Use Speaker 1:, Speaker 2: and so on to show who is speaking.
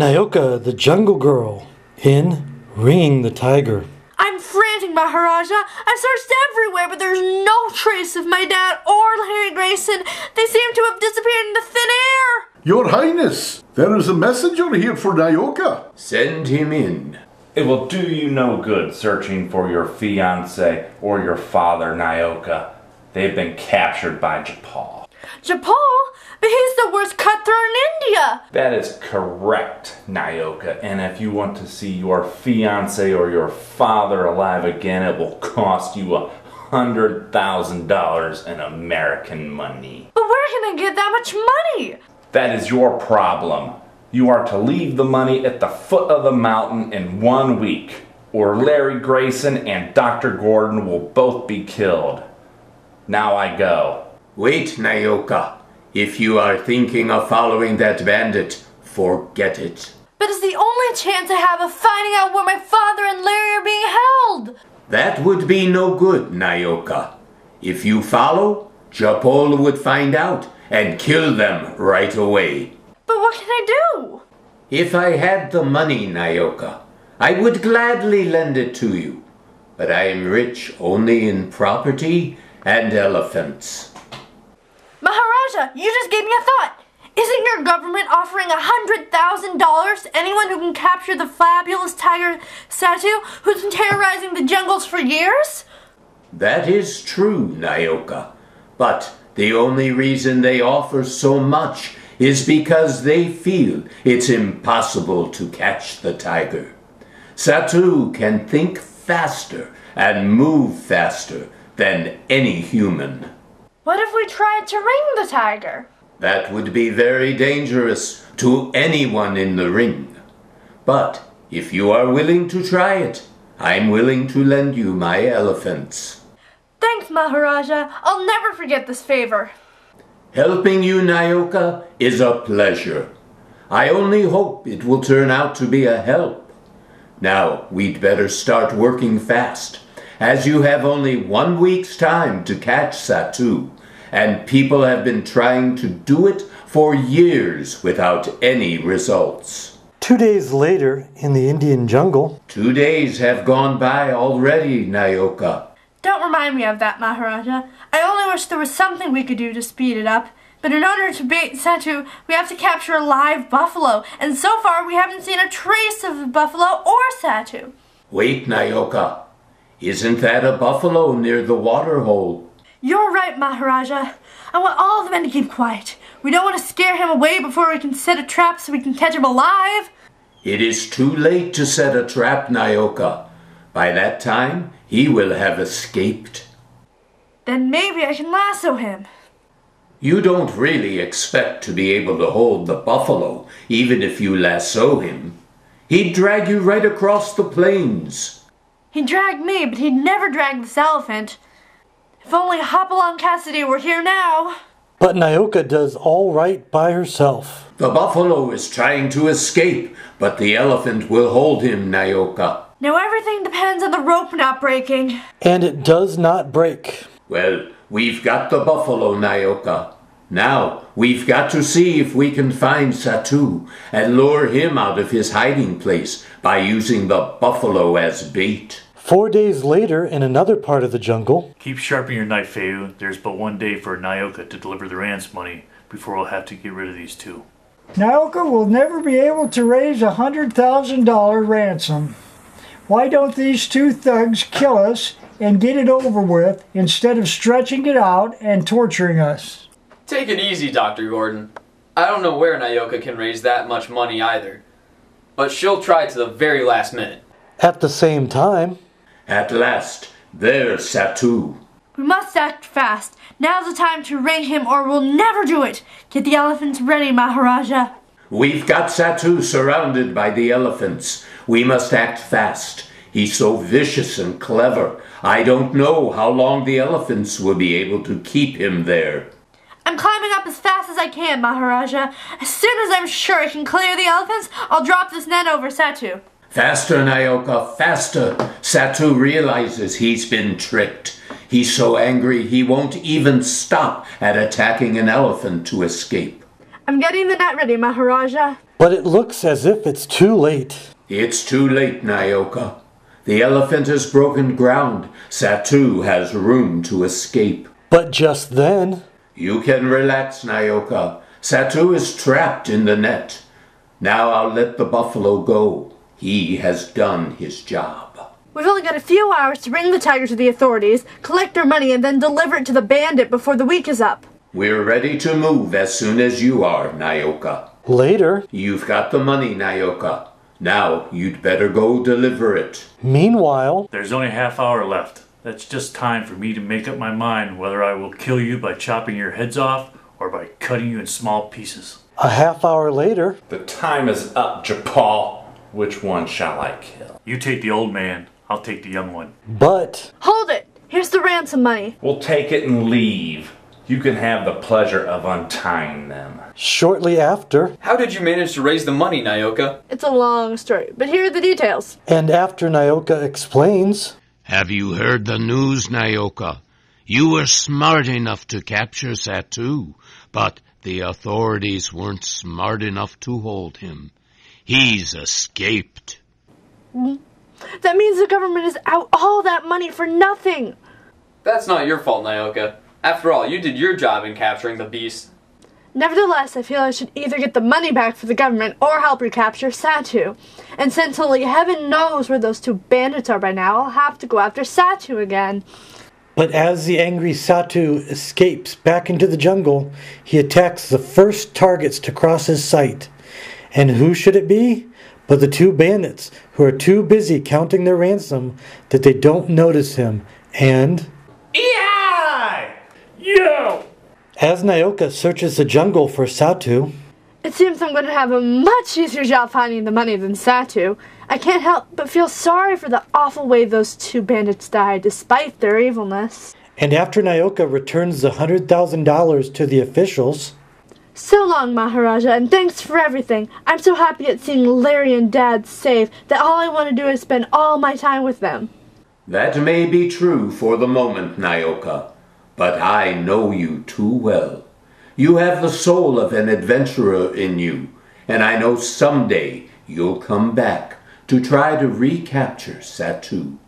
Speaker 1: Nyoka, the jungle girl, in Ringing the Tiger.
Speaker 2: I'm frantic, Maharaja. I searched everywhere, but there's no trace of my dad or Larry Grayson. They seem to have disappeared into thin air.
Speaker 3: Your Highness, there is a messenger here for Nyoka.
Speaker 4: Send him in.
Speaker 5: It will do you no good searching for your fiancé or your father, Nyoka. They've been captured by Japal.
Speaker 2: Japal? But he's the worst cutthroat in India.
Speaker 5: That is correct, Nyoka. And if you want to see your fiancé or your father alive again, it will cost you $100,000 in American money.
Speaker 2: But where can I get that much money?
Speaker 5: That is your problem. You are to leave the money at the foot of the mountain in 1 week, or Larry Grayson and Dr. Gordon will both be killed. Now I go.
Speaker 4: Wait, Nyoka. If you are thinking of following that bandit, forget it.
Speaker 2: But it's the only chance I have of finding out where my father and Larry are being held.
Speaker 4: That would be no good, Nyoka. If you follow, Japol would find out and kill them right away.
Speaker 2: But what can I do?
Speaker 4: If I had the money, Nyoka, I would gladly lend it to you. But I am rich only in property and elephants.
Speaker 2: Maharaja, you just gave me a thought. Isn't your government offering $100,000 to anyone who can capture the fabulous tiger Satu, who's been terrorizing the jungles for years?
Speaker 4: That is true, Nyoka. But the only reason they offer so much is because they feel it's impossible to catch the tiger. Satu can think faster and move faster than any human.
Speaker 2: What if we tried to ring the tiger?
Speaker 4: That would be very dangerous to anyone in the ring. But if you are willing to try it, I'm willing to lend you my elephants.
Speaker 2: Thanks, Maharaja. I'll never forget this favor.
Speaker 4: Helping you, Nyoka, is a pleasure. I only hope it will turn out to be a help. Now, we'd better start working fast, as you have only 1 week's time to catch Satu, and people have been trying to do it for years without any results.
Speaker 1: 2 days later, in the Indian jungle.
Speaker 4: 2 days have gone by already, Nyoka.
Speaker 2: Don't remind me of that, Maharaja. I only wish there was something we could do to speed it up. But in order to bait Satu, we have to capture a live buffalo, and so far we haven't seen a trace of the buffalo or Satu.
Speaker 4: Wait, Nyoka. Isn't that a buffalo near the water hole?
Speaker 2: You're right, Maharaja. I want all the men to keep quiet. We don't want to scare him away before we can set a trap so we can catch him alive.
Speaker 4: It is too late to set a trap, Nyoka. By that time, he will have escaped.
Speaker 2: Then maybe I can lasso him.
Speaker 4: You don't really expect to be able to hold the buffalo, even if you lasso him. He'd drag you right across the plains.
Speaker 2: He dragged me, but he'd never drag this elephant. If only Hopalong Cassidy were here now.
Speaker 1: But Nyoka does all right by herself.
Speaker 4: The buffalo is trying to escape, but the elephant will hold him, Nyoka.
Speaker 2: Now everything depends on the rope not breaking.
Speaker 1: And it does not break.
Speaker 4: Well, we've got the buffalo, Nyoka. Now, we've got to see if we can find Satu and lure him out of his hiding place by using the buffalo as bait.
Speaker 1: 4 days later, in another part of the jungle.
Speaker 6: Keep sharpening your knife, Feu. There's but 1 day for Nyoka to deliver the ransom money before we'll have to get rid of these two.
Speaker 7: Nyoka will never be able to raise a $100,000 ransom. Why don't these two thugs kill us and get it over with instead of stretching it out and torturing us?
Speaker 8: Take it easy, Dr. Gordon. I don't know where Nyoka can raise that much money either. But she'll try to the very last minute.
Speaker 1: At the same time.
Speaker 4: At last, there's Satu.
Speaker 2: We must act fast. Now's the time to ring him or we'll never do it. Get the elephants ready, Maharaja.
Speaker 4: We've got Satu surrounded by the elephants. We must act fast. He's so vicious and clever. I don't know how long the elephants will be able to keep him there.
Speaker 2: I'm climbing up as fast as I can, Maharaja. As soon as I'm sure I can clear the elephants, I'll drop this net over Satu.
Speaker 4: Faster, Nyoka, faster. Satu realizes he's been tricked. He's so angry he won't even stop at attacking an elephant to escape.
Speaker 2: I'm getting the net ready, Maharaja.
Speaker 1: But it looks as if it's too late.
Speaker 4: It's too late, Nyoka. The elephant has broken ground. Satu has room to escape.
Speaker 1: But just then...
Speaker 4: You can relax, Nyoka. Satu is trapped in the net. Now I'll let the buffalo go. He has done his job.
Speaker 2: We've only got a few hours to bring the tiger to the authorities, collect our money, and then deliver it to the bandit before the week is up.
Speaker 4: We're ready to move as soon as you are, Nyoka.
Speaker 1: Later...
Speaker 4: You've got the money, Nyoka. Now you'd better go deliver it.
Speaker 1: Meanwhile...
Speaker 6: There's only a half hour left. That's just time for me to make up my mind whether I will kill you by chopping your heads off or by cutting you in small pieces.
Speaker 1: A half hour later...
Speaker 5: The time is up, Japal. Which one shall I kill?
Speaker 6: You take the old man. I'll take the young one.
Speaker 1: But...
Speaker 2: Hold it! Here's the ransom money.
Speaker 5: We'll take it and leave. You can have the pleasure of untying them.
Speaker 1: Shortly after...
Speaker 8: How did you manage to raise the money, Nyoka?
Speaker 2: It's a long story, but here are the details.
Speaker 1: And after Nyoka explains...
Speaker 9: Have you heard the news, Nyoka? You were smart enough to capture Satu, but the authorities weren't smart enough to hold him. He's escaped.
Speaker 2: That means the government is out all that money for nothing.
Speaker 8: That's not your fault, Nyoka. After all, you did your job in capturing the beast.
Speaker 2: Nevertheless, I feel I should either get the money back for the government or help recapture Satu. And since only heaven knows where those two bandits are by now, I'll have to go after Satu again.
Speaker 1: But as the angry Satu escapes back into the jungle, he attacks the first targets to cross his sight. And who should it be? But the two bandits, who are too busy counting their ransom that they don't notice him, and...
Speaker 6: EI! Yo!
Speaker 1: As Nyoka searches the jungle for Satu...
Speaker 2: It seems I'm going to have a much easier job finding the money than Satu. I can't help but feel sorry for the awful way those two bandits died, despite their evilness.
Speaker 1: And after Nyoka returns the $100,000 to the officials...
Speaker 2: So long, Maharaja, and thanks for everything. I'm so happy at seeing Larry and Dad safe that all I want to do is spend all my time with them.
Speaker 4: That may be true for the moment, Nyoka, but I know you too well. You have the soul of an adventurer in you, and I know someday you'll come back to try to recapture Satu.